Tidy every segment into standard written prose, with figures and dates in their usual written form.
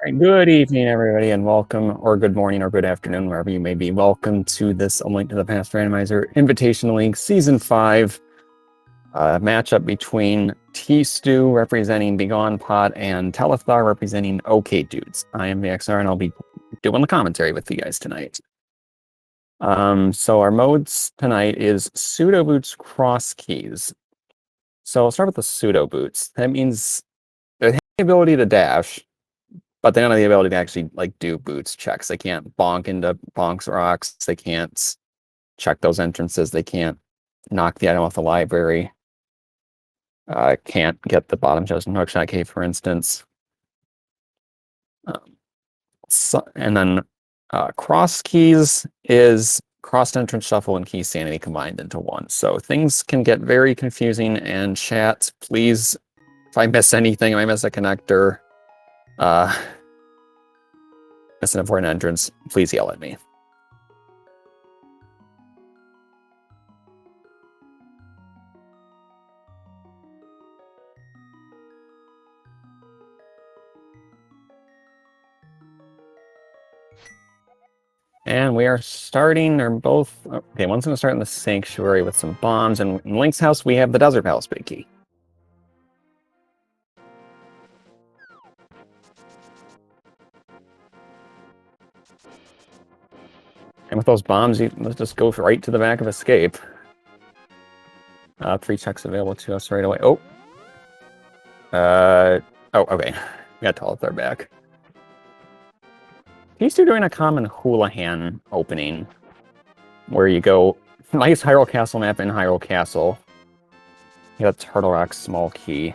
Right, good evening, everybody, and welcome, or good morning, or good afternoon, wherever you may be. Welcome to this A Link to the Past Randomizer Invitational League Season 5 matchup between tstew representing Begone Pot and Telethar representing OK Dudes. I am the XR, and I'll be doing the commentary with you guys tonight. So our modes tonight is pseudo boots cross keys. So I'll start with the pseudo boots. That means they have the ability to dash, but they don't have the ability to actually do boots checks. They can't bonk into bonks rocks. They can't check those entrances. They can't knock the item off the library. Can't get the bottom chest in Hookshot Cave, for instance. And then cross keys is crossed entrance shuffle and key sanity combined into one. So things can get very confusing, and chat, please, if I miss anything, if I miss a connector, miss an important entrance, please yell at me. And we are starting, they're both, okay, one's going to start in the Sanctuary with some bombs, and in Link's house we have the Desert Palace big key. And with those bombs, let's just go right to the back of Escape. 3 checks available to us right away. Oh, okay. We got Telethar back. He's still doing a common Houlihan opening, where you go, nice Hyrule Castle map in Hyrule Castle. You got Turtle Rock small key.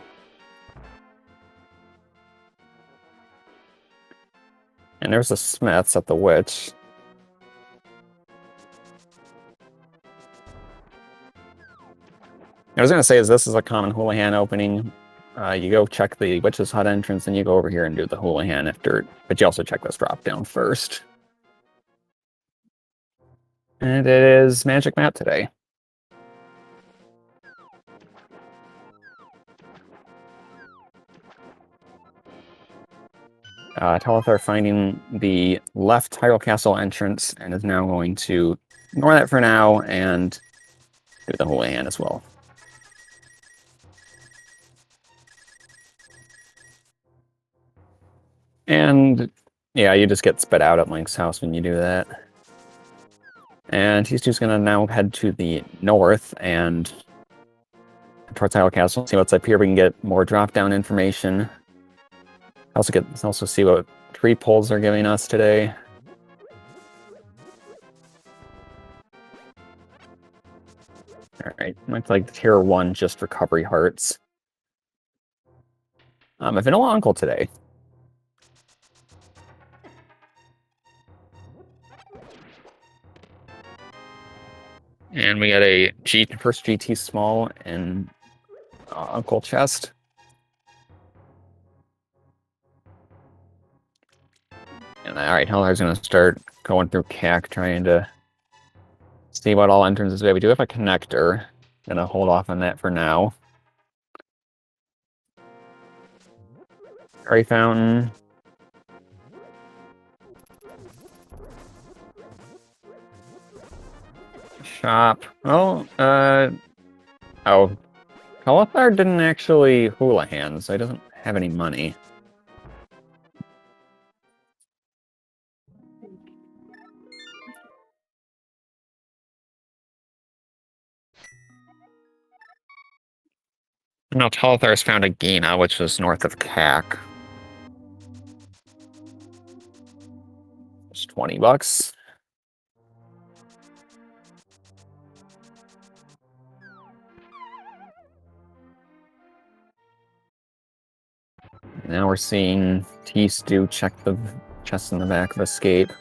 And there's the Smiths at the Witch. I was going to say, this is a common Houlihan opening. You go check the Witch's Hut entrance, and you go over here and do the Houlihan after, but you also check this drop down first. And it is Magic Map today. Telethar finding the left Hyrule Castle entrance and is now going to ignore that for now and do the Houlihan as well. And yeah, you just get spit out at Link's house when you do that. And he's just going to now head to the north and towards Hyrule Castle, see what's up here. We can get more drop-down information. Also see what tree poles are giving us today. Alright, looks like tier 1 just recovery hearts. A Vanilla Uncle today. And we got a first GT small and Uncle chest. And alright, Telthar's gonna start going through CAC, trying to see what all entrances we have. We do have a connector. Gonna hold off on that for now. Fairy Fountain. Shop. Oh, Telethar didn't actually Houlihan, so he doesn't have any money. Now Telethar has found a Gina, which is north of CAC. It's $20. Now we're seeing tstew check the chest in the back of Escape.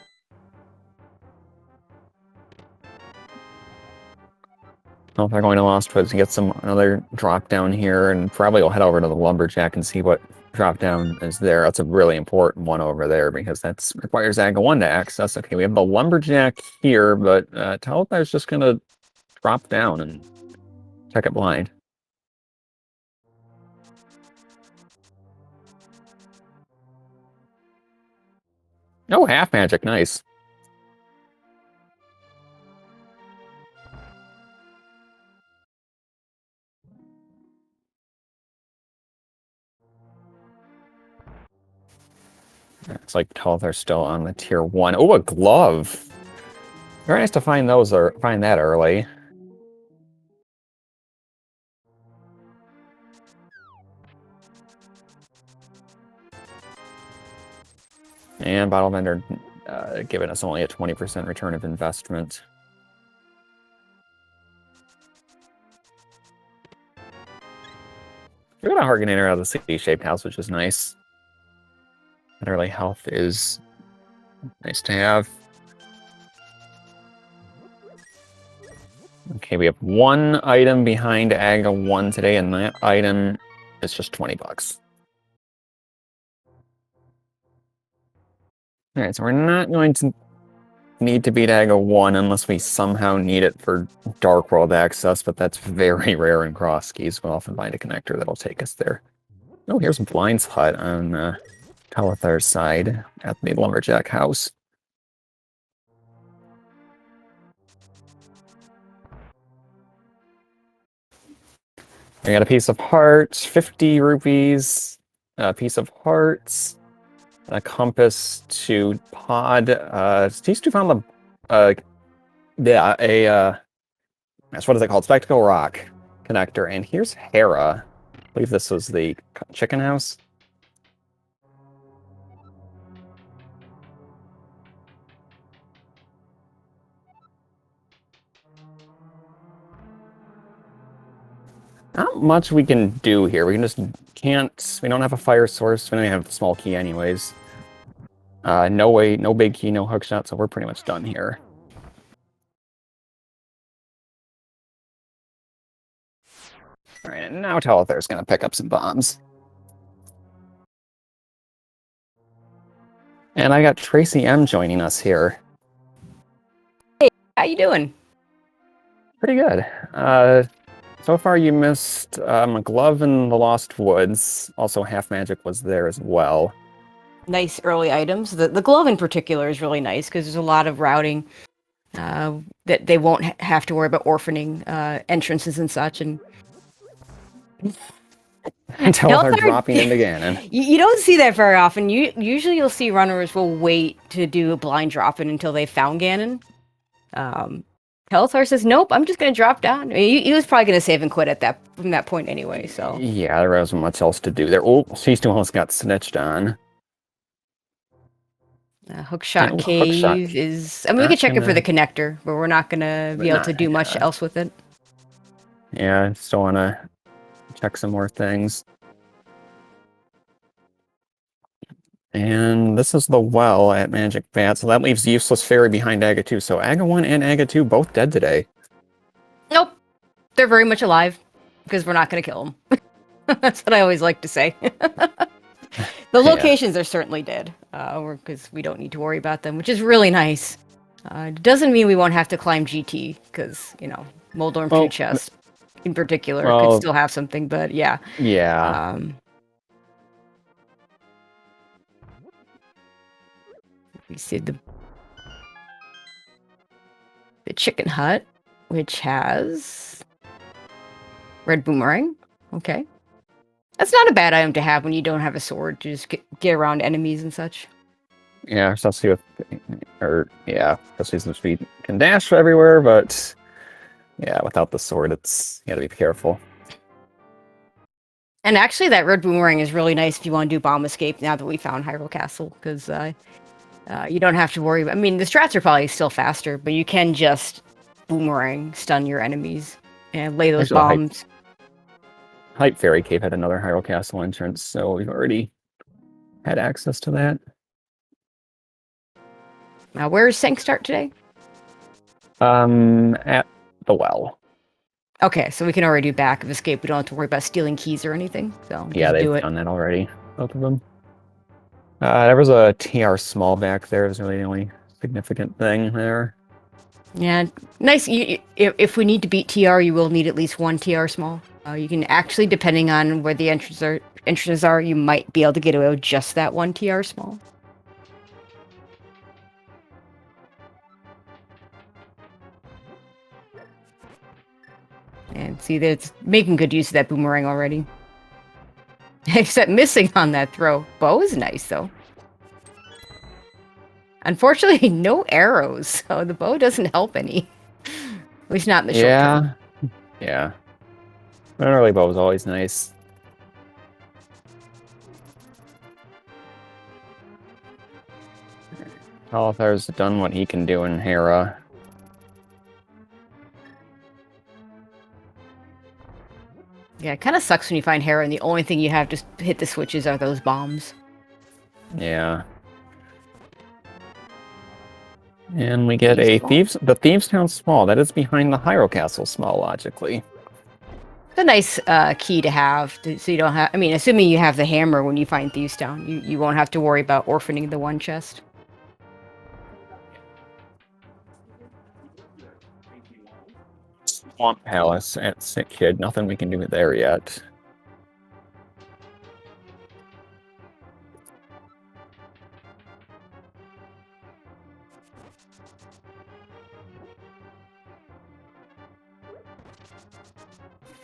Well, if they're going to Lost Woods and get another drop down here, and probably we'll head over to the Lumberjack and see what drop down is there. That's a really important one over there because that requires Aga 1 to access. Okay, we have the Lumberjack here, but Telethar just going to drop down and check it blind. Oh, half magic, nice. It's like Telethar still on the tier 1. Oh, a glove. Very nice to find those or find that early. And Bottle Vendor giving us only a 20% return of investment. We got a Harganator out of the C-shaped house, which is nice. And early health is nice to have. Okay, we have one item behind Aga 1 today, and that item is just 20 bucks. Alright, so we're not going to need to beat Aga 1 unless we somehow need it for Dark World access, but that's very rare in cross keys. We'll often find a connector that'll take us there. Oh, here's Blind's hut on Telethar's side at the Lumberjack house. We got a piece of heart, 50 rupees, a piece of hearts, a compass to pod. Tstew found what is it called? Spectacle Rock connector. And here's Hera. I believe this was the chicken house. Not much we can do here. We we don't have a fire source. We don't have a small key anyways. No big key, no hook shot, so we're pretty much done here. Alright, and now Telethar's gonna pick up some bombs. And I got Tracy M joining us here. Hey, how you doing? Pretty good. So far you missed a glove in the Lost Woods. Also, half magic was there as well. Nice early items. The glove in particular is really nice because there's a lot of routing that they won't have to worry about orphaning entrances and such. And Telethar dropping into Ganon. You don't see that very often. Usually you'll see runners will wait to do a blind drop-in until they found Ganon. Telethar says, nope, I'm just going to drop down. I mean, he was probably going to save and quit from that point anyway, so. Yeah, there wasn't much else to do there. Oh, she's almost got snitched on. Hookshot Cave is... I mean, we could check it for the connector, but we're not going to be able to do much else with it. Yeah, I still want to check some more things. And this is the well at Magic Bat, so that leaves Useless Fairy behind Aga 2. So Aga 1 and Aga 2 both dead today. Nope. They're very much alive, because we're not going to kill them. That's what I always like to say. The locations are certainly dead, because we don't need to worry about them, which is really nice. It doesn't mean we won't have to climb GT, because, Moldorm Tree Chest, in particular, could still have something, but yeah. Yeah. We see the chicken hut, which has red boomerang. Okay. That's not a bad item to have when you don't have a sword to just get around enemies and such. Yeah, especially especially since speed can dash everywhere, but yeah, without the sword, you gotta be careful. And actually, that red boomerang is really nice if you want to do bomb escape now that we found Hyrule Castle, because you don't have to worry about... I mean, the strats are probably still faster, but you can just boomerang stun your enemies and lay those bombs. Hype Fairy Cave had another Hyrule Castle entrance, so we've already had access to that. Now, where is Sank start today? At the well. Okay, so we can already do back of escape. We don't have to worry about stealing keys or anything. So yeah, they've done that already, both of them. There was a TR small back there. It was really the only significant thing there. Yeah, nice. If we need to beat TR, you will need at least one TR small. You can actually, depending on where the entrances are, you might be able to get away with just that one TR small. See, it's making good use of that boomerang already. Except missing on that throw. Bow is nice, though. Unfortunately, no arrows, so the bow doesn't help any. At least not in the short term. Yeah. An early bow is always nice. Telethar's done what he can do in Hera. Yeah, it kind of sucks when you find Hera and the only thing you have to hit the switches are those bombs. Yeah. And we get a Thieves... The Thieves Town Small. That is behind the Hyrule Castle Small, logically. It's a nice key to have, so you don't have... I mean, assuming you have the hammer when you find Thieves Town, you won't have to worry about orphaning the one chest. Swamp Palace at Sick Kid. Nothing we can do there yet.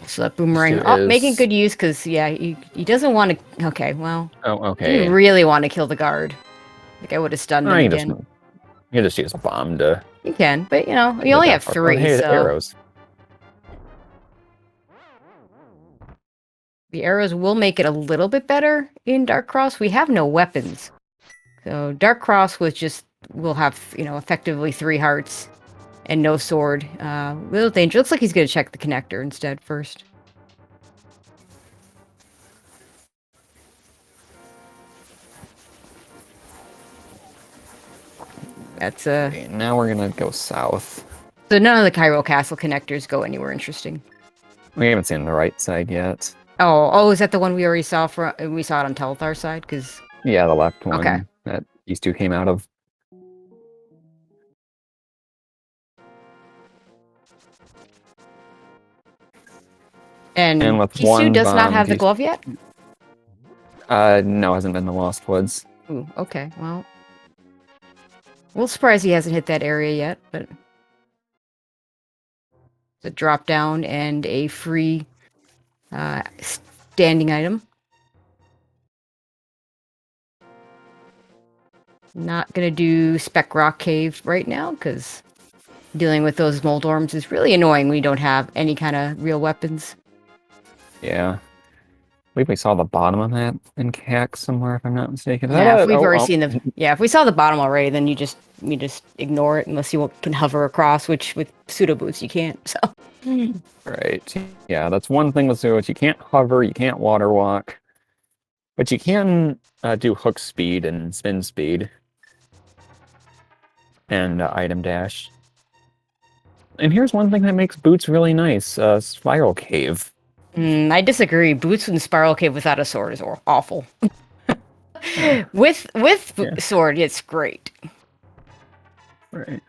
So that boomerang, making good use, because, yeah, he doesn't want to... Okay, well... Oh, okay. He really want to kill the guard. Like, I would have stunned him again. You just use a bomb to... You can, but, you know, you only have 3, hey, so... arrows. The arrows will make it a little bit better in Dark Cross. We have no weapons. So Dark Cross will have, you know, effectively 3 hearts and no sword. Little danger. Looks like he's going to check the connector instead first. That's Okay, now we're going to go south. So none of the Hyrule Castle connectors go anywhere interesting. We haven't seen the right side yet. Oh, is that the one we already saw? We saw it on Telethar side, because yeah, the left one. Okay. That these two came out of. And with Kisu one does not bomb, have the glove yet. No, hasn't been the Lost Woods. Ooh, okay. Well, a little surprised he hasn't hit that area yet, but it's a drop down and a free standing item. Not gonna do Spec Rock Cave right now, because dealing with those Moldorms is really annoying when you don't have any kind of real weapons. Yeah. I believe we saw the bottom of that in CAC somewhere, if I'm not mistaken. Yeah, if we've already seen the... Yeah, if we saw the bottom already, then you just ignore it, unless you can hover across, which with pseudo boots you can't, so... Right. Yeah, that's one thing with pseudo. You can't hover, you can't water walk. But you can do hook speed and spin speed. And item dash. And here's one thing that makes boots really nice. Spiral Cave. I disagree. Boots in Spiral Cave without a sword is awful. With sword, it's great. Right.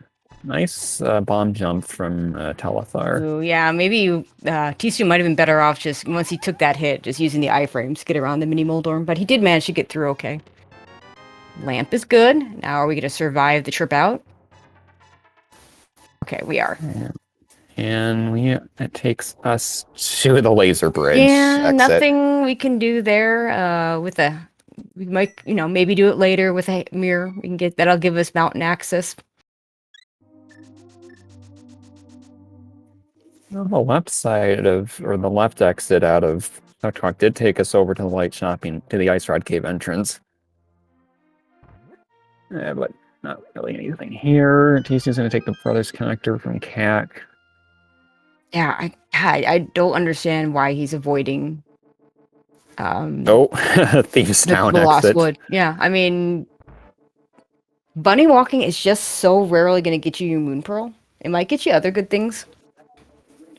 Nice bomb jump from Telethar. Ooh, yeah, maybe Tstew might have been better off just, once he took that hit, just using the iframes to get around the mini Moldorm, but he did manage to get through okay. Lamp is good. Now are we going to survive the trip out? Okay, we are. And it takes us to the laser bridge. Yeah, exit. Nothing we can do there we might, maybe do it later with a mirror. We can that'll give us mountain access. Well, the left side or the left exit out of Talk did take us over to the light shopping, to the Ice Rod Cave entrance. But not really anything here. TC's going to take the Brothers Connector from CAC. Yeah, I don't understand why he's avoiding Thieves Town the Lost exit. Wood. Yeah, I mean, bunny walking is just so rarely going to get you your Moon Pearl. It might get you other good things.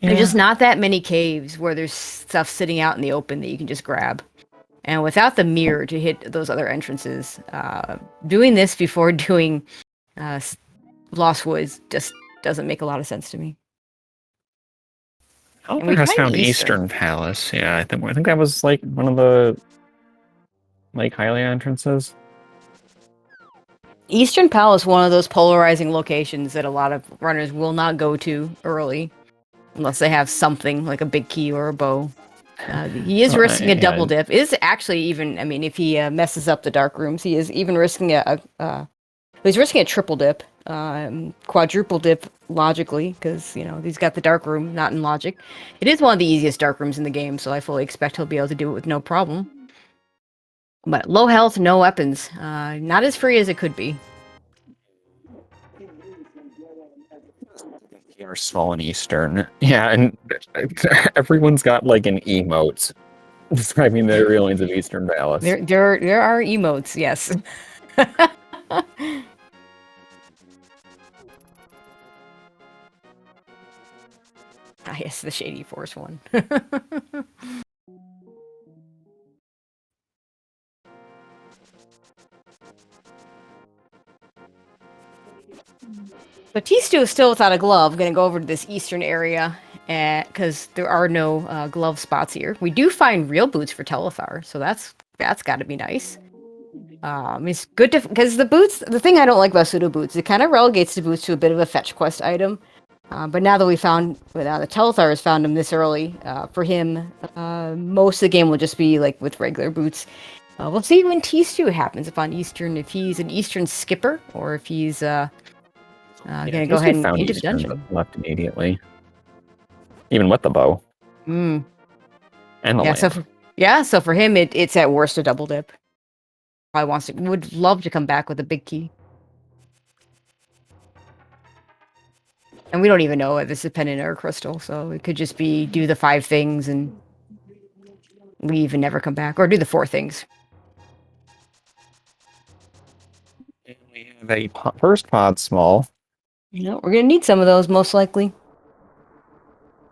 Yeah. There's just not that many caves where there's stuff sitting out in the open that you can just grab. And without the mirror to hit those other entrances, doing this before doing Lost Woods just doesn't make a lot of sense to me. Telethar has found Eastern Palace. Yeah, I think that was like one of the Lake Hylia entrances. Eastern Palace, one of those polarizing locations that a lot of runners will not go to early. Unless they have something like a big key or a bow. He is risking a double dip. Is actually even, I mean, if he messes up the dark rooms, he is even risking he's risking a triple dip, quadruple dip logically, because, you know, he's got the dark room, not in logic. It is one of the easiest dark rooms in the game, so I fully expect he'll be able to do it with no problem. But low health, no weapons. Not as free as it could be. Or small and Eastern. Yeah, and everyone's got like an emote describing the feelings of Eastern Vallis. There are emotes, yes. Yes, the Shady Force one. So tstew is still without a glove. Going to go over to this eastern area because there are no glove spots here. We do find real boots for Telethar, so that's got to be nice. It's good to because the boots. The thing I don't like about pseudo boots, it kind of relegates the boots to a bit of a fetch quest item. But now that now the Telethar has found him this early, for him, most of the game will just be like with regular boots. We'll see when tstew happens if he's an Eastern skipper or if he's gonna go ahead and into the dungeon. Left immediately, even with the bow. And the lamp. So for him, it's at worst a double dip. Probably would love to come back with a big key. And we don't even know if this is pendant or crystal, so it could just be do the 5 things and leave and never come back, or do the 4 things. And we have a first pod small. You know, we're gonna need some of those most likely.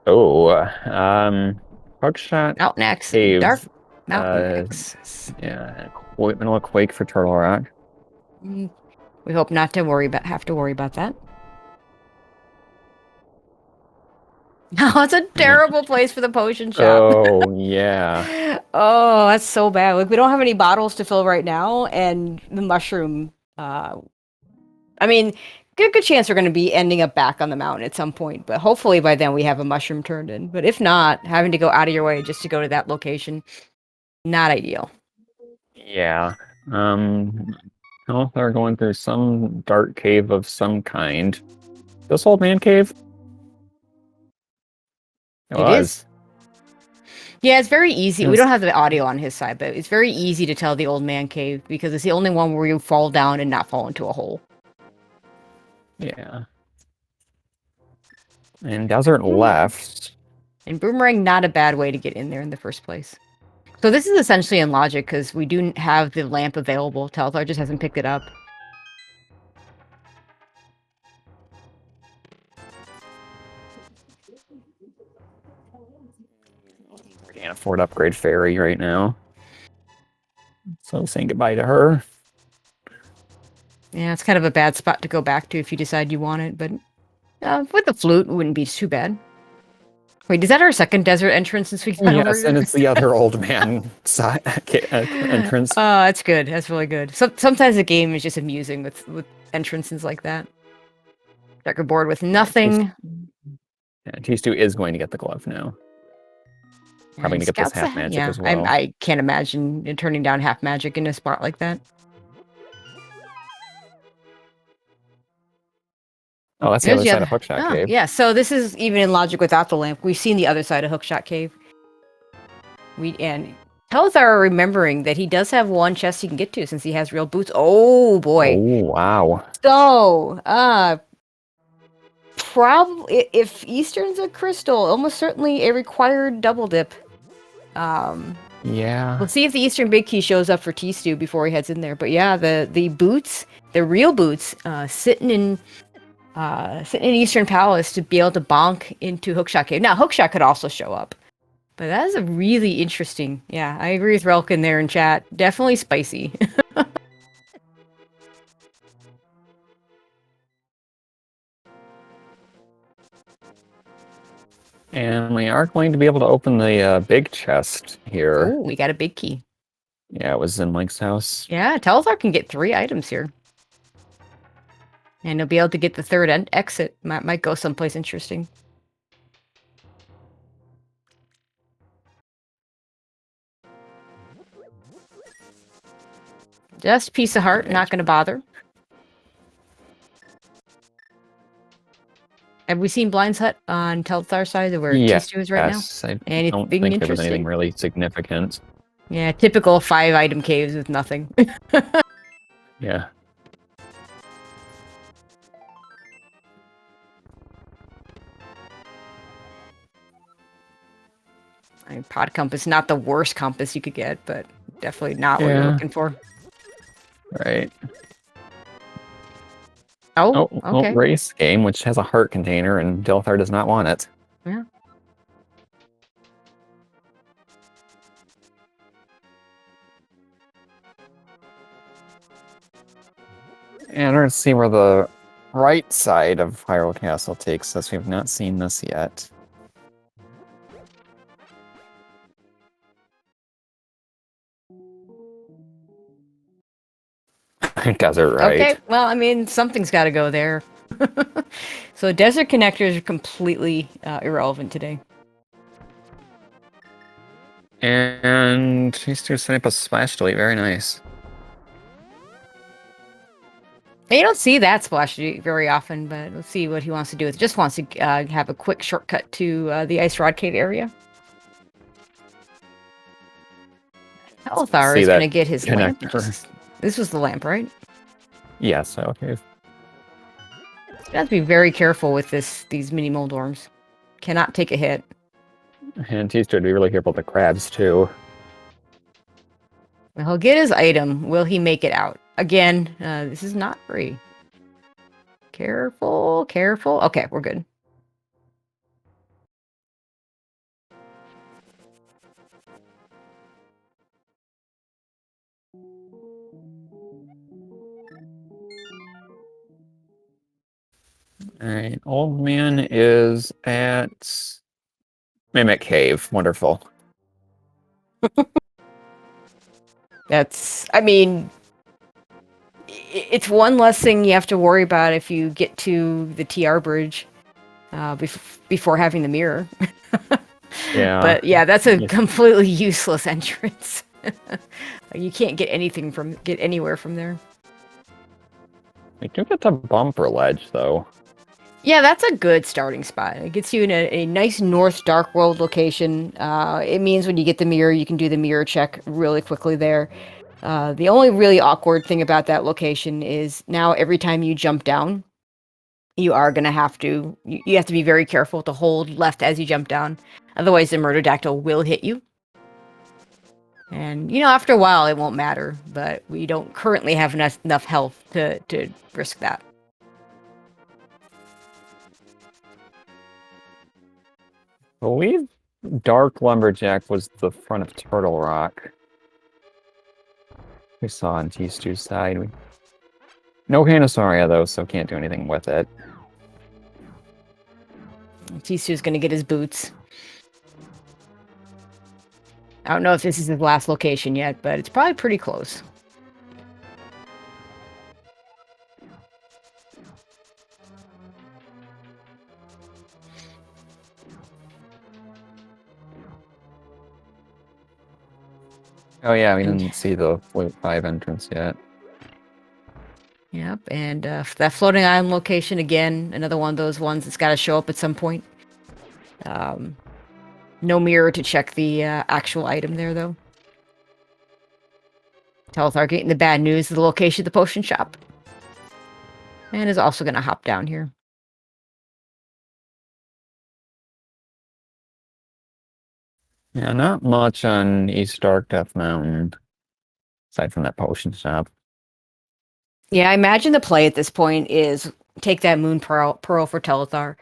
Oh, hookshot. Mountain Axe. Cave. Dark Mountain Axe. Yeah, vanilla quake for Turtle Rock. We hope not to have to worry about that. Oh, it's a terrible place for the potion shop. Oh, yeah. Oh, that's so bad. Like, we don't have any bottles to fill right now, and the mushroom, I mean, good chance we're going to be ending up back on the mountain at some point, but hopefully by then we have a mushroom turned in. But if not, having to go out of your way just to go to that location, not ideal. Yeah. They're going through some dark cave of some kind. This old man cave? It was. Yeah, it's very easy. We don't have the audio on his side, but it's very easy to tell the old man cave because it's the only one where you fall down and not fall into a hole. Yeah. And desert left. And boomerang, not a bad way to get in there in the first place. So this is essentially in logic because we do have the lamp available. Telethar just hasn't picked it up. We can't afford upgrade fairy right now. So saying goodbye to her. Yeah, it's kind of a bad spot to go back to if you decide you want it, but with the flute, it wouldn't be too bad. Wait, is that our second desert entrance since we got over? Yes, and it's the other old man entrance. Oh, that's good. That's really good. Sometimes the game is just amusing with entrances like that. Checkerboard with nothing. Yeah, tstew is going to get the glove now. Probably going to get this half magic as well. I can't imagine turning down half magic in a spot like that. Oh, that's the other side of Hookshot Cave. Yeah, so this is even in logic without the lamp. We've seen the other side of Hookshot Cave. And Telethar remembering that he does have one chest he can get to since he has real boots. Oh, boy. Oh, wow. So, probably, if Eastern's a crystal, almost certainly a required double dip. Yeah. We'll see if the Eastern Big Key shows up for tstew before he heads in there. But yeah, the boots, the real boots, sitting in Eastern Palace to be able to bonk into Hookshot Cave. Now, Hookshot could also show up. But that is a really interesting... Yeah, I agree with Relkin there in chat. Definitely spicy. And we are going to be able to open the big chest here. Oh, we got a big key. Yeah, it was in Mike's house. Yeah, Telethar can get 3 items here. And he'll be able to get the third exit. Might go someplace interesting. Just piece of heart, Right. not going to bother. Have we seen Blind's Hut on Telethar side where T-Stew is right now? Yes, I don't Anything think there was interesting? anything really significant. Yeah, typical 5-item caves with nothing. Yeah. I mean, pod compass, not the worst compass you could get, but definitely not what you're Yeah. looking for. Right. Oh, Oh, okay. race game, which has a heart container, and Telethar does not want it. Yeah. And let's see where the right side of Hyrule Castle takes us. We've not seen this yet. Desert, right? Okay, well, I mean, something's got to go there. So desert connectors are completely irrelevant today. And he's just setting up a splash delete. Very nice. You don't see that splash very often, but let's see what he wants to do. It just wants to have a quick shortcut to the Ice Rod Cave area. Telethar is going to get his lamp. This was the lamp, right? Yes, okay. You have to be very careful with these mini Moldorms. Cannot take a hit. And he's trying to be really careful with the crabs, too. Well, he'll get his item. Will he make it out? Again, this is not free. Careful, careful. Okay, we're good. Alright, old man is at Mimic Cave. Wonderful. I mean, it's one less thing you have to worry about if you get to the TR bridge before having the mirror. Yeah. But yeah, that's a completely useless entrance. You can't get anywhere from there. We do get the bumper ledge, though. Yeah, that's a good starting spot. It gets you in a nice North Dark World location. It means when you get the mirror, you can do the mirror check really quickly there. The only really awkward thing about that location is now every time you jump down, you are going to have to be very careful to hold left as you jump down. Otherwise, the Murder-Dactyl will hit you. And, after a while, it won't matter. But we don't currently have enough health to risk that. I believe Dark Lumberjack was the front of Turtle Rock. We saw on T-Stew's side. No Canasauria, though, so can't do anything with it. T-Stew's going to get his boots. I don't know if this is his last location yet, but it's probably pretty close. Oh yeah, we didn't see the Float 5 entrance yet. Yep, and that floating island location, again, another one of those ones that's got to show up at some point. No mirror to check the actual item there, though. Telethar getting the bad news, the location of the potion shop. And is also going to hop down here. Yeah, not much on East Dark Death Mountain, aside from that potion shop. Yeah, I imagine the play at this point is take that Moon Pearl for Telethar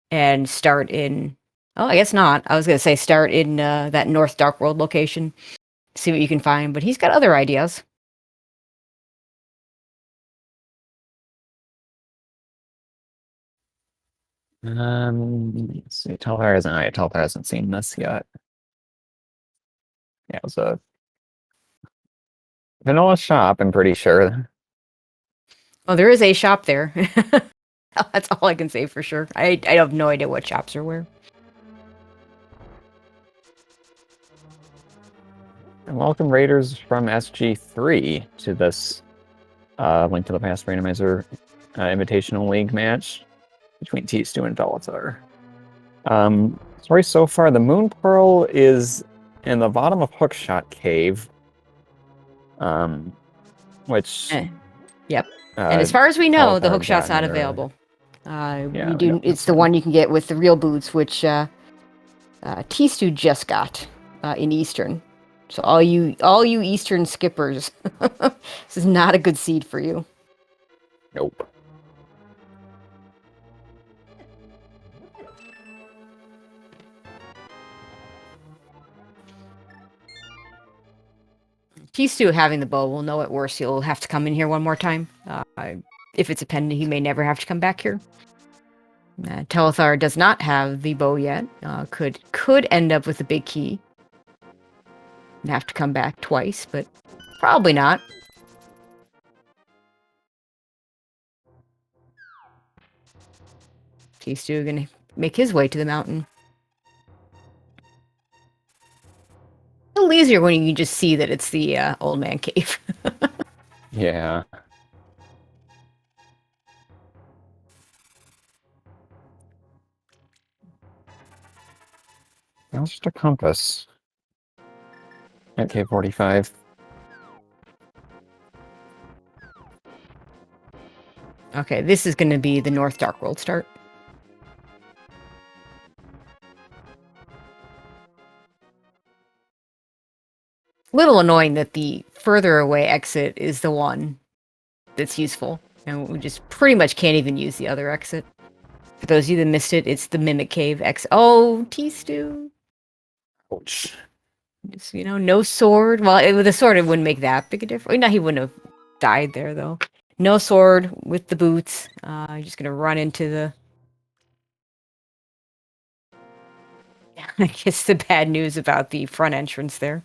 and start in... Oh, I guess not. I was going to say start in that North Dark World location. See what you can find, but he's got other ideas. Let's see. Telethar hasn't seen this yet. Yeah, it was a vanilla shop, I'm pretty sure. Oh, there is a shop there. That's all I can say for sure. I have no idea what shops are where. And welcome Raiders from SG3 to this Link to the Past Randomizer Invitational League match between tstew and Telethar. Story so far, the Moon Pearl is in the bottom of Hookshot Cave, which... Yep. And as far as we know, the hookshot's not available. It's the one you can get with the real boots, which tstew just got in Eastern. So all you Eastern skippers, this is not a good seed for you. Nope. tstew having the bow will know it worse. He'll have to come in here one more time. If it's a pendant, he may never have to come back here. Telethar does not have the bow yet. Could end up with a big key. And have to come back twice, but probably not. tstew gonna make his way to the mountain. A little easier when you can just see that it's the old man cave. Yeah. That was just a compass. At K45. Okay, this is going to be the North Dark World start. Little annoying that the further away exit is the one that's useful. And we just pretty much can't even use the other exit. For those of you that missed it, it's the Mimic Cave exit. Oh, tstew. Ouch. Just, no sword. Well, with a sword, it wouldn't make that big a difference. No, he wouldn't have died there, though. No sword with the boots. You're just going to run into the... I guess the bad news about the front entrance there.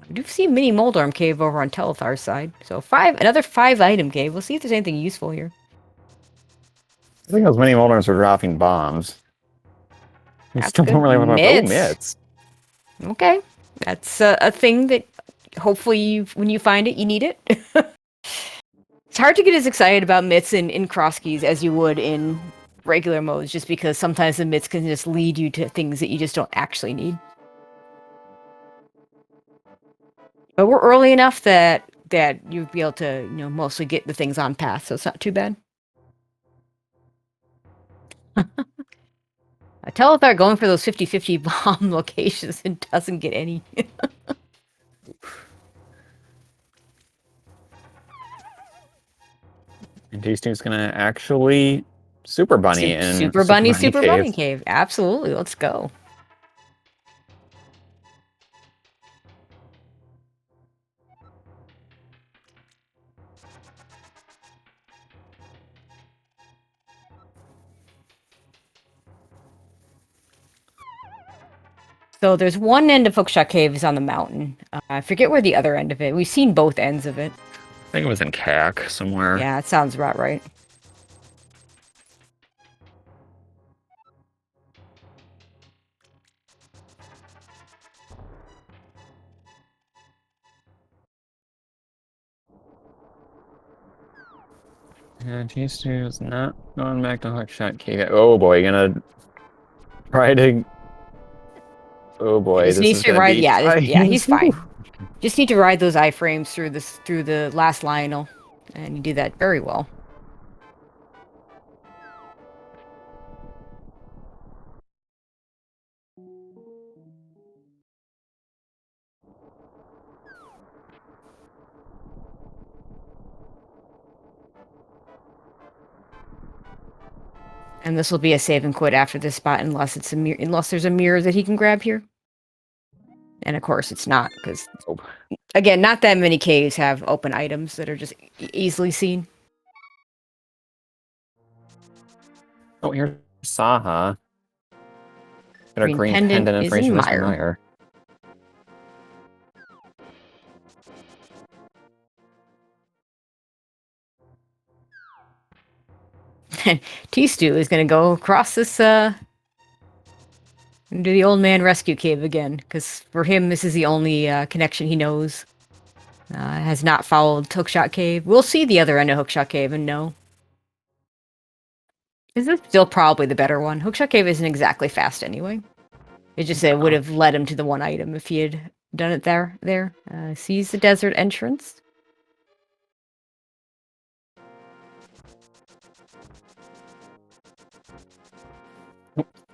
We do see Mini Moldarm Cave over on Telethar's side. So another 5-item cave. We'll see if there's anything useful here. I think those mini Moldarms were dropping bombs. We That's still good. don't really want Mitts. Mitts. Okay. That's a thing that hopefully when you find it, you need it. It's hard to get as excited about mitts in cross keys as you would in regular modes, just because sometimes the mitts can just lead you to things that you just don't actually need. But we're early enough that you'll be able to, mostly get the things on path, so it's not too bad. Telethar going for those 50-50 bomb locations and doesn't get any. And tstew's gonna actually Super Bunny and Super Bunny Cave. Absolutely, let's go. So there's one end of Hookshot Cave is on the mountain. I forget where the other end of it. We've seen both ends of it. I think it was in CAC somewhere. Yeah, it sounds about right. And tstew's not going back to Hookshot Cave. Oh boy, gonna try to... Oh boy, Just this needs is to gonna ride. be Yeah, he's fine. Whew. Just need to ride those iframes through the last Lionel, and you do that very well. And this will be a save and quit after this spot, unless there's a mirror that he can grab here. And of course, it's not, because again, not that many caves have open items that are just easily seen. Oh, here's Saha. Got a green pendant is information in for Meyer. Meyer. tstew is going to go across this And do the old man rescue cave again, because for him, this is the only connection he knows. Has not followed Hookshot Cave. We'll see the other end of Hookshot Cave and know. This is still probably the better one. Hookshot Cave isn't exactly fast anyway. It just it would have led him to the one item if he had done it there. Sees the desert entrance.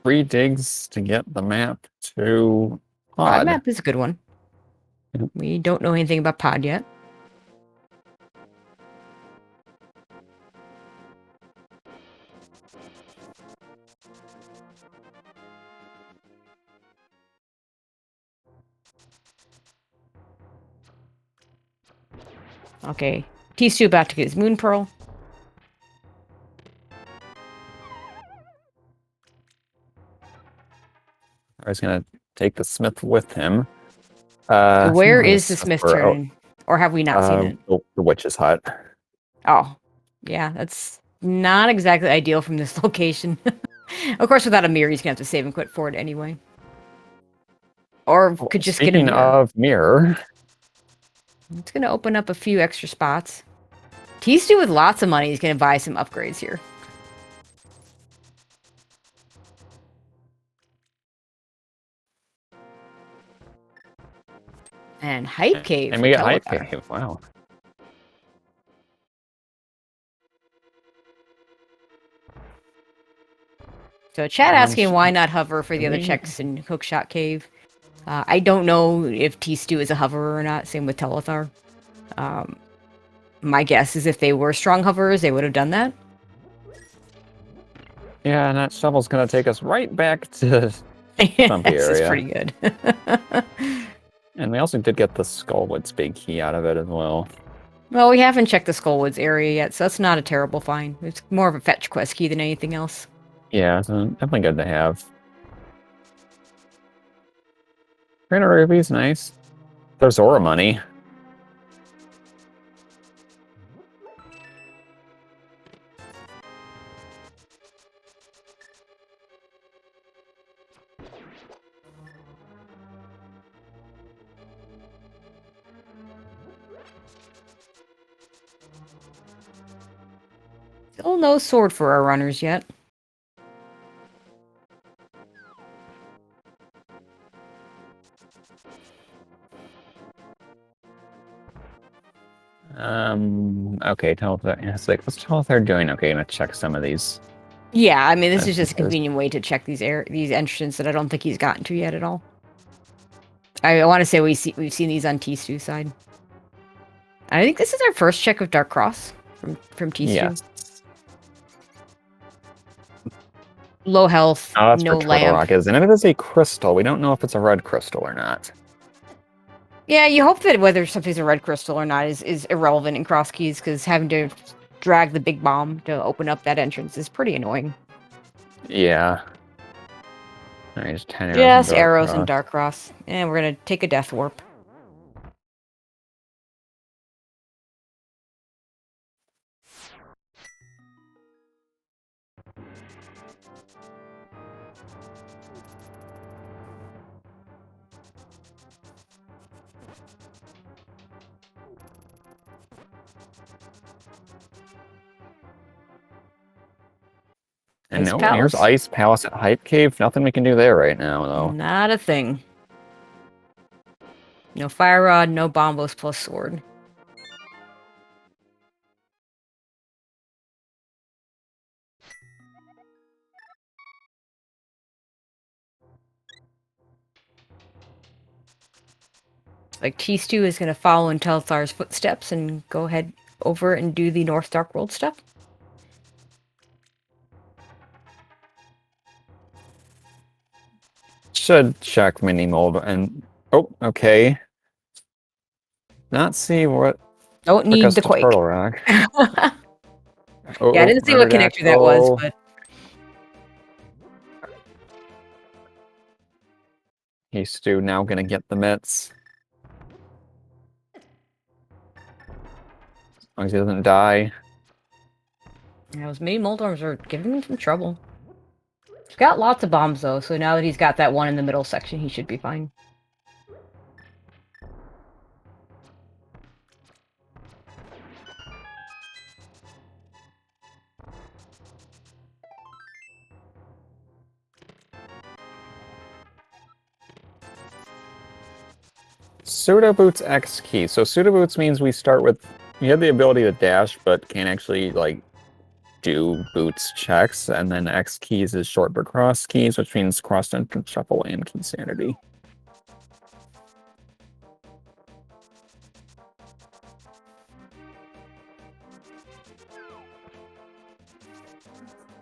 Three digs to get the map to Pod. Map is a good one. Yep. We don't know anything about Pod yet. Okay, tstew about to get his moon pearl. I was gonna take the smith with him. So where no, is the smith turn? Or have we not seen it? The witch's hut. Oh, yeah, that's not exactly ideal from this location. Of course, without a mirror, he's gonna have to save and quit forward anyway. Or could just get a Speaking mirror. of mirror, It's gonna open up a few extra spots. tstew with lots of money is gonna buy some upgrades here. And Hype Cave. and we got Hype Telethar. Cave. Wow. So chat asking why not hover for the other checks in Hookshot Cave. I don't know if tstew is a hoverer or not. Same with Telethar. My guess is if they were strong hoverers, they would have done that. Yeah, and that shovel's gonna take us right back to Stumpy This is area. pretty good. And we also did get the Skullwood big key out of it as well. Well, we haven't checked the Skullwoods area yet, so that's not a terrible find. It's more of a fetch quest key than anything else. Yeah, so definitely good to have. Trainer Ruby's nice. There's Aura money. Still no sword for our runners yet. Okay, Telethar. It's like, what's Telethar doing? Okay, gonna check some of these. Yeah, I mean, this is just a convenient way to check these entrances that I don't think he's gotten to yet at all. I want to say we've seen these on tstew side. I think this is our first check of Dark Cross from tstew. Yes. Low health, Oh, that's no for Turtle lamp. Rock, isn't it? It is a crystal. We don't know if it's a red crystal or not. Yeah, you hope that whether something's a red crystal or not is irrelevant in cross keys, because having to drag the big bomb to open up that entrance is pretty annoying. Yeah. Alright, just 10 arrows. Yes, and arrows and Dark Cross. And we're gonna take a Death Warp. And Ice no, Palace? here's Ice Palace at Hype Cave. Nothing we can do there right now, though. Not a thing. No Fire Rod, no Bombos plus Sword. Like, tstew is going to follow in Telthar's footsteps and go ahead over and do the North Dark World stuff. Should check mini mold and oh, okay. Not see what Don't took need us the to Quake. Turtle Rock. Yeah, I didn't see what connector that was, but He's Stu now gonna get the mitts. As long as he doesn't die. those mini mold arms are giving me some trouble. He's got lots of bombs, though, so now that he's got that one in the middle section, he should be fine. Pseudo boots X key. So pseudo boots means we start with, you have the ability to dash, but can't actually like do boots checks, and then X keys is short for cross keys, which means cross entrance shuffle and key sanity.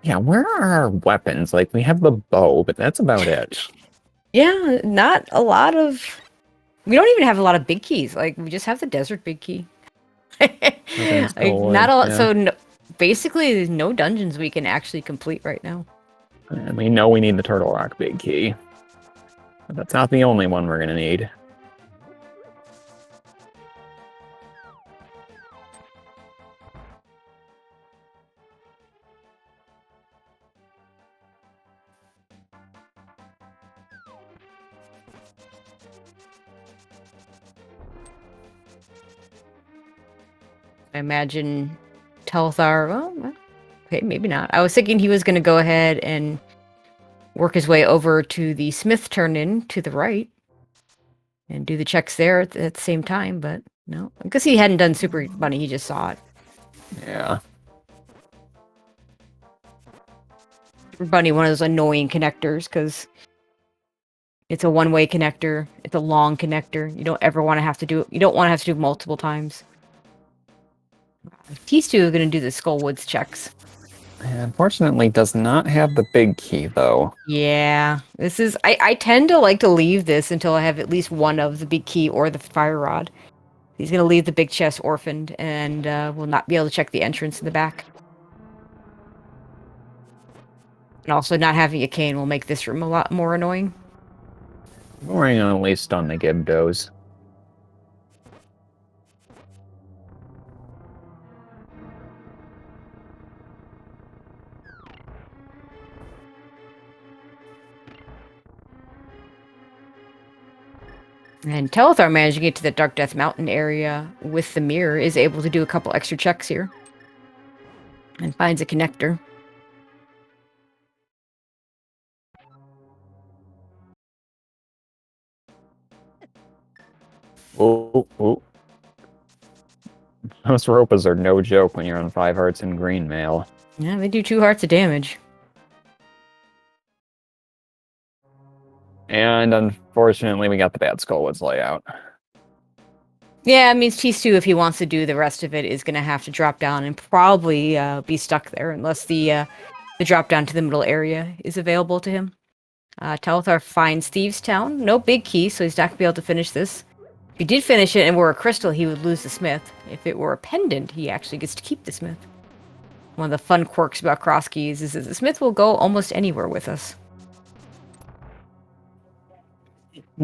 Yeah, where are our weapons? Like, we have the bow, but that's about it. Yeah, not a lot of... We don't even have a lot of big keys. Like, we just have the desert big key. Like, not a lot. Yeah. So, no, basically, there's no dungeons we can actually complete right now. And we know we need the Turtle Rock big key. But that's not the only one we're going to need. I imagine Telethar... Well, okay, maybe not. I was thinking he was going to go ahead and work his way over to the Smith turn-in to the right and do the checks there at the same time, but no. I guess he hadn't done Super Bunny, he just saw it. Yeah. Super Bunny, one of those annoying connectors, because it's a one-way connector. It's a long connector. You don't ever want to have to do it. You don't want to have to do it multiple times. These two are going to do the Skullwoods checks. Unfortunately, does not have the big key, though. Yeah, this is... I tend to like to leave this until I have at least one of the big key or the fire rod. He's going to leave the big chest orphaned, and will not be able to check the entrance in the back. And also, not having a cane will make this room a lot more annoying. We're going to at least stun the Gibdos. And Telethar managing to get to the Dark Death Mountain area with the mirror is able to do a couple extra checks here. And finds a connector. Oh, oh. Those Ropas are no joke when you're on 5 hearts in green mail. Yeah, they do 2 hearts of damage. And unfortunately, we got the bad Skullwoods layout. Yeah, it means T2, if he wants to do the rest of it, is going to have to drop down and probably be stuck there unless the drop down to the middle area is available to him. Telethar finds Thieves Town. No big key, so he's not going to be able to finish this. If he did finish it and were a crystal, he would lose the smith. If it were a pendant, he actually gets to keep the smith. One of the fun quirks about cross keys is that the smith will go almost anywhere with us.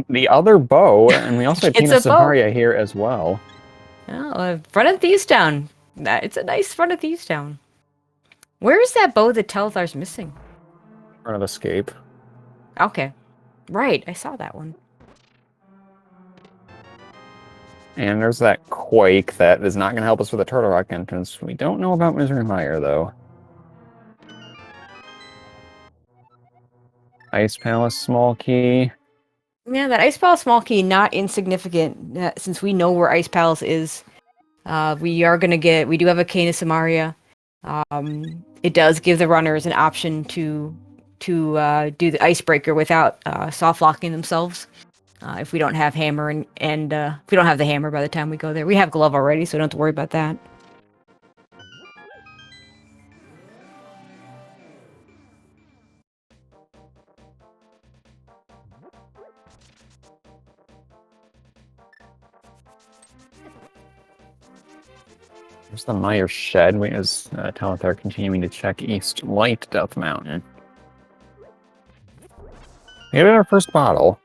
The other bow, and we also have It's Tina a bow. Savaria here as well. Oh, front of Thieves Town. It's a nice front of Thieves Town. Where is that bow that Telethar's missing? Front of Escape. Okay. Right, I saw that one. And there's that Quake that is not going to help us with the Turtle Rock entrance. We don't know about Misery Mire, though. Ice Palace small key. Yeah, that Ice Palace small key, not insignificant, since we know where Ice Palace is. We do have a Cane of Samaria. It does give the runners an option to do the Icebreaker without soft locking themselves. If we don't have hammer and if we don't have the hammer by the time we go there. We have glove already, so we don't have to worry about that. There's the Mire Shed. We as Telethar continuing to check East Light Death Mountain. We got our first bottle.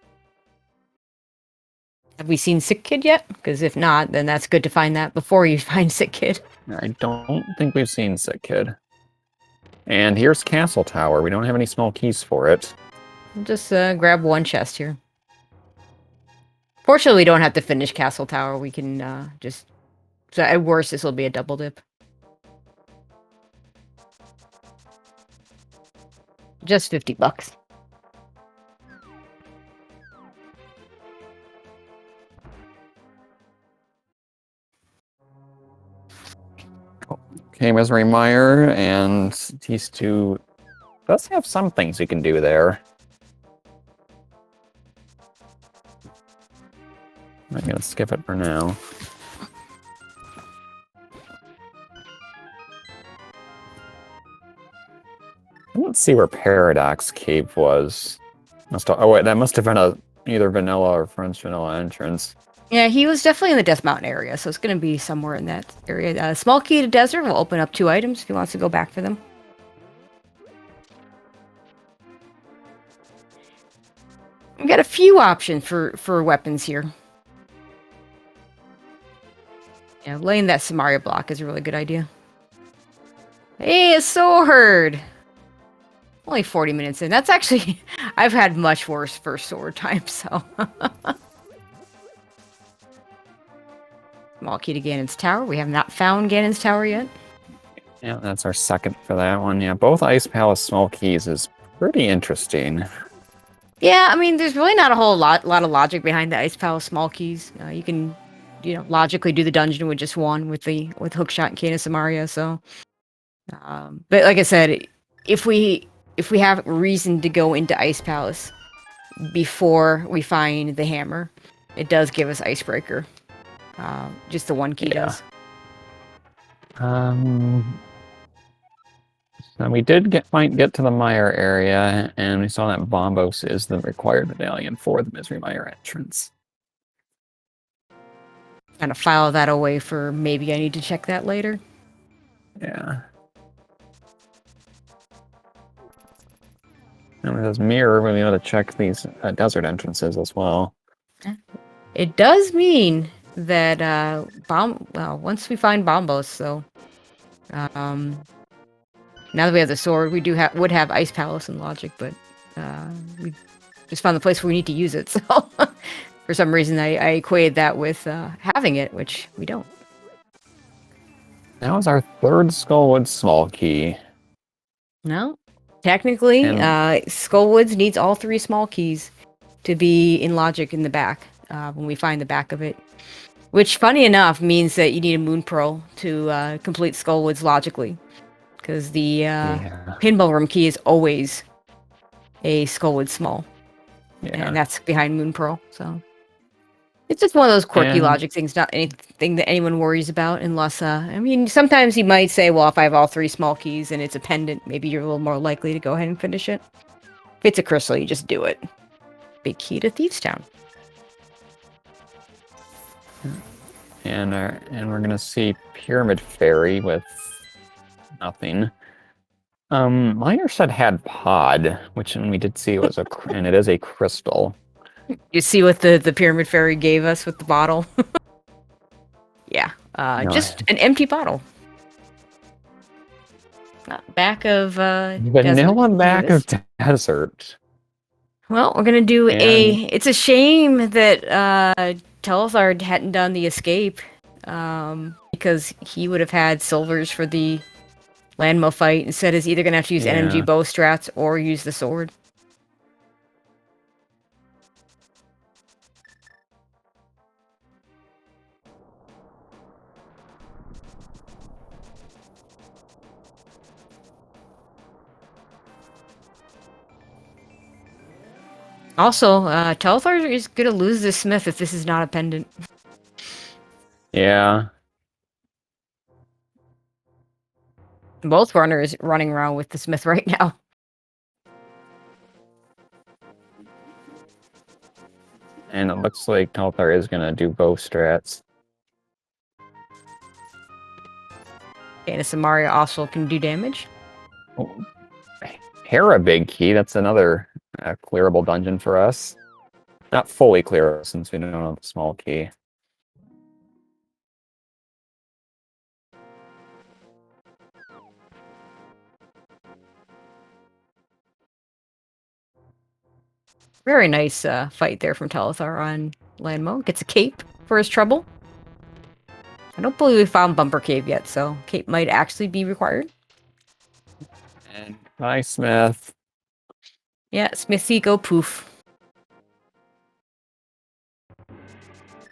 Have we seen Sick Kid yet? Because if not, then that's good to find that before you find Sick Kid. I don't think we've seen Sick Kid. And here's Castle Tower. We don't have any small keys for it. We'll just grab one chest here. Fortunately, we don't have to finish Castle Tower. We can just... So at worst, this will be a double dip. Just $50. Okay, Misery Mire and these two does have some things you can do there. I'm gonna skip it for now. Let's see where Paradox Cave was. Oh wait, that must have been either vanilla or French vanilla entrance. Yeah, he was definitely in the Death Mountain area, so it's going to be somewhere in that area. Small key to desert will open up 2 items if he wants to go back for them. We've got a few options for weapons here. Yeah, laying that Samaria block is a really good idea. Hey, a sword! Only 40 minutes in. That's actually... I've had much worse first sword time, so... Small key to Ganon's Tower. We have not found Ganon's Tower yet. Yeah, that's our second for that one. Yeah, both Ice Palace small keys is pretty interesting. Yeah, I mean, there's really not a whole lot of logic behind the Ice Palace small keys. You can, logically do the dungeon with just one with Hookshot and Cane of Samaria. So, but like I said, if we have reason to go into Ice Palace before we find the hammer, it does give us Icebreaker. Just the one key does. So we did get to the Mire area, and we saw that Bombos is the required medallion for the Misery Mire entrance. Kind of file that away for maybe I need to check that later. Yeah. And with this mirror, we'll be able to check these desert entrances as well. It does mean that once we find Bombos, so now that we have the sword, we would have Ice Palace and logic, but we just found the place where we need to use it. So for some reason, I equated that with having it, which we don't. That was our third Skullwood small key. No, technically, Skullwoods needs all 3 small keys to be in logic in the back when we find the back of it. Which, funny enough, means that you need a Moon Pearl to complete Skullwoods logically. Because the Pinball Room key is always a Skullwood small. Yeah. And that's behind Moon Pearl, so... It's just one of those quirky logic things, not anything that anyone worries about, unless, I mean, sometimes you might say, well, if I have all 3 small keys and it's a pendant, maybe you're a little more likely to go ahead and finish it. If it's a crystal, you just do it. Big key to Thieves Town. And we're gonna see Pyramid Fairy with nothing. Miner said had pod, which we did see it was and it is a crystal. You see what the Pyramid Fairy gave us with the bottle? Yeah, just an empty bottle. Back of vanilla back of desert. Well, we're gonna do it's a shame that Telethar hadn't done the escape, because he would have had silvers for the Landmo fight. Instead, is either gonna have to use NMG bow strats or use the sword. Also, Telethar is gonna lose the smith if this is not a pendant. Yeah. Both runners running around with the smith right now. And it looks like Telethar is gonna do bow strats. And a Samaria also can do damage. Oh. Hera big key, that's another clearable dungeon for us. Not fully clear since we don't have the small key. Very nice fight there from Telethar on Landmo. Gets a cape for his trouble. I don't believe we found Bumper Cave yet, so cape might actually be required. And bye, Smith. Yeah, Smithy, go poof.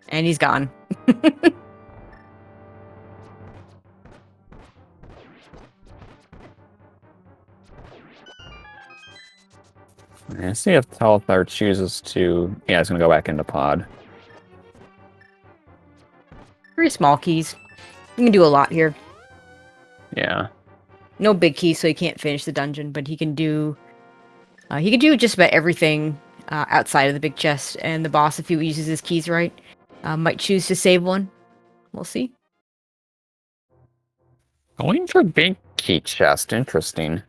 And he's gone. Yeah, see if Telethar chooses to... Yeah, it's going to go back into pod. 3 small keys. You can do a lot here. Yeah. No big keys, so he can't finish the dungeon, but he can do... he can do just about everything outside of the big chest, and the boss, if he uses his keys right, might choose to save one. We'll see. Going for big key chest. Interesting.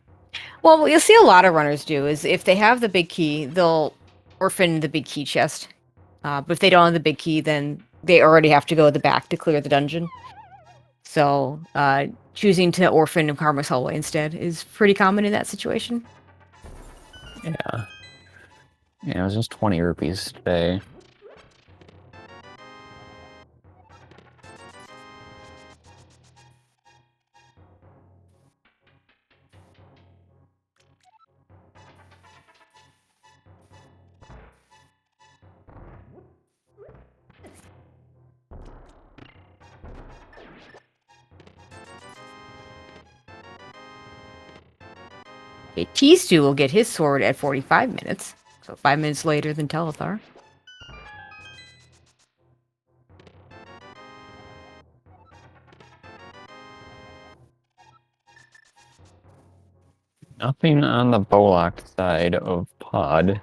Well, what you'll see a lot of runners do is if they have the big key, they'll orphan the big key chest. But if they don't have the big key, then they already have to go to the back to clear the dungeon. So choosing to orphan Karma's Hallway instead is pretty common in that situation. Yeah. Yeah, it was just 20 rupees today. A tstew will get his sword at 45 minutes, so 5 minutes later than Telethar. Nothing on the Bolak side of pod.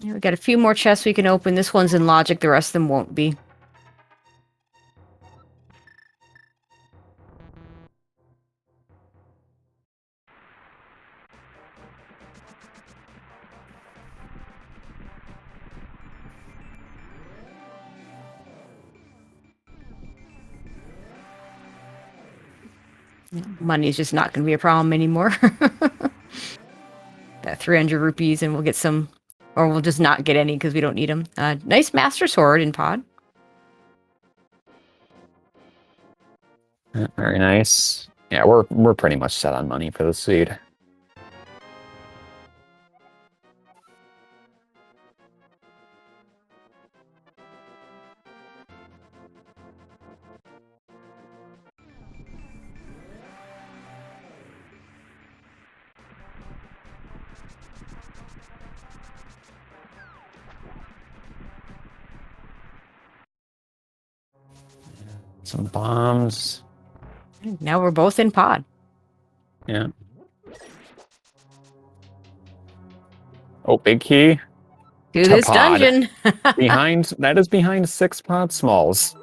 Yeah, we got a few more chests we can open. This one's in logic, the rest of them won't be. Money's just not going to be a problem anymore. That 300 rupees and we'll get some, or we'll just not get any because we don't need them. Nice Master Sword in pod. Very nice. Yeah, we're pretty much set on money for the seed. Some bombs. Now we're both in pod. Yeah. Oh, big key. To To this pod. dungeon. That is behind 6 pod smalls.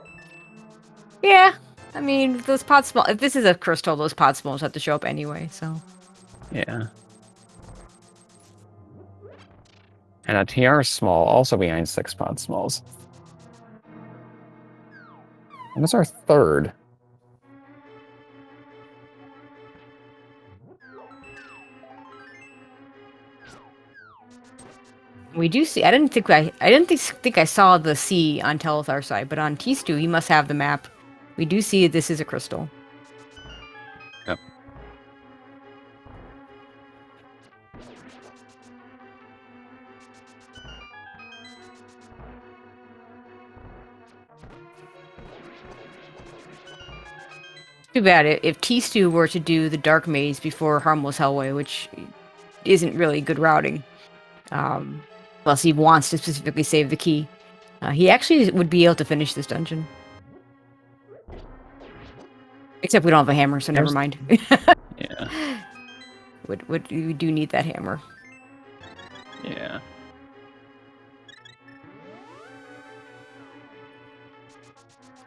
Yeah. I mean, those pod small. If this is a crystal, those pod smalls have to show up anyway, so. Yeah. And a TR small also behind 6 pod smalls. And that's our third. We do see. I didn't think I saw the C on Telethar side, but on tstew, he must have the map. We do see this is a crystal. Yep. Too bad if tstew were to do the dark maze before Harmless Hellway, which isn't really good routing. Unless he wants to specifically save the key. He actually would be able to finish this dungeon. Except we don't have a hammer, so never mind. Yeah. We do need that hammer. Yeah.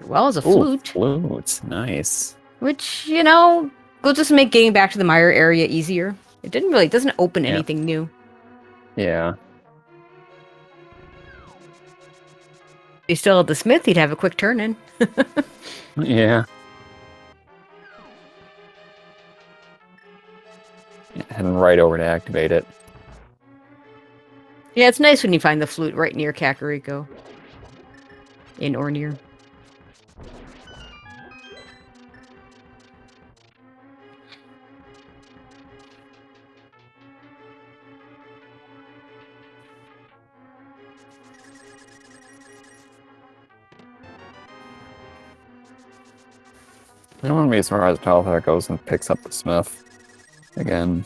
Well, as a Ooh, flute. Flutes. Nice. Which, you know, will just make getting back to the mire area easier. It doesn't open anything new. Yeah. he still had the smith, he'd have a quick turn in. Yeah. Heading right over to activate it. Yeah, it's nice when you find the flute right near Kakariko. In or near. I don't want to be surprised if Telethar goes and picks up the Smith again.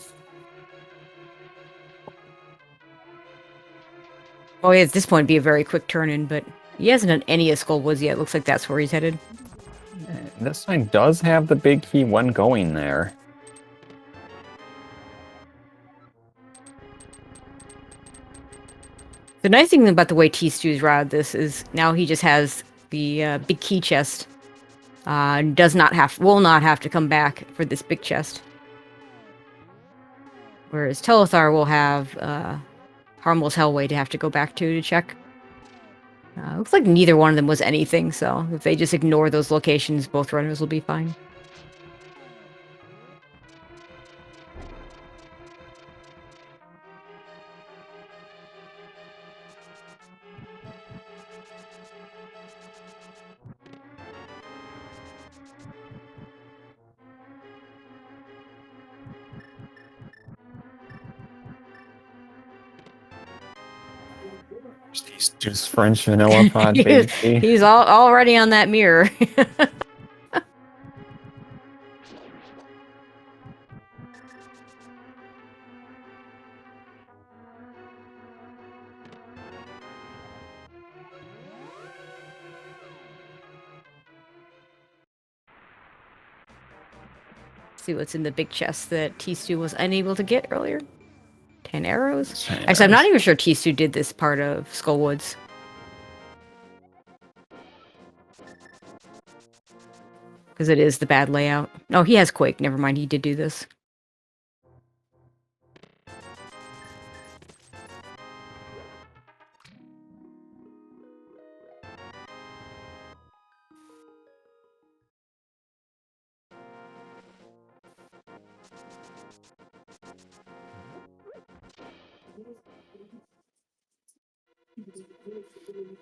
Oh, yeah, at this point, it'd be a very quick turn in, but he hasn't done any of Skull Woods yet. Looks like that's where he's headed. This time does have the big key when going there. The nice thing about the way tstew's routed this is now he just has the big key chest. Will not have to come back for this big chest. Whereas Telethar will have Harmless Hellway to have to go back to check. Looks like neither one of them was anything, so if they just ignore those locations, both runners will be fine. These just French vanilla pod big key. He's already on that mirror. See what's in the big chest that tstew was unable to get earlier. 10 arrows? Actually, I'm not even sure tstew did this part of Skull Woods. Because it is the bad layout. No, he has Quake. Never mind, he did do this.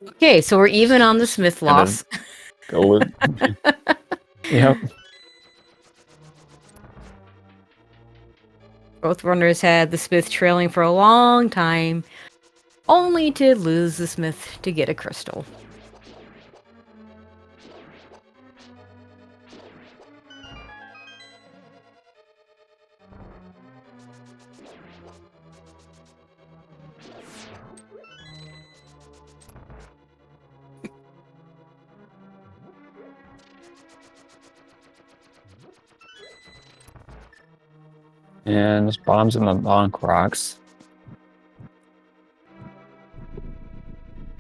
Okay, so we're even on the Smith loss. Go with. Yep. Both runners had the Smith trailing for a long time, only to lose the Smith to get a crystal. And just bombs in the bonk rocks.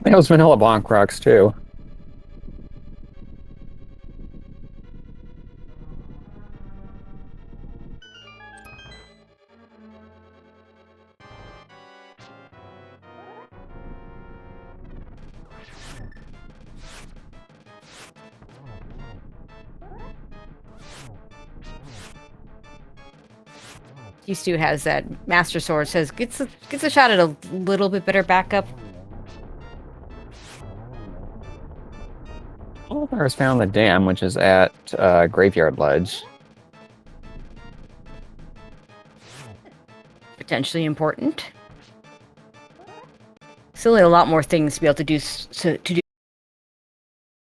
That was vanilla bonk rocks too. tstew has that Master Sword, says gets a shot at a little bit better backup. Telethar has found the dam, which is at Graveyard Ledge. Potentially important. Still need a lot more things to be able to do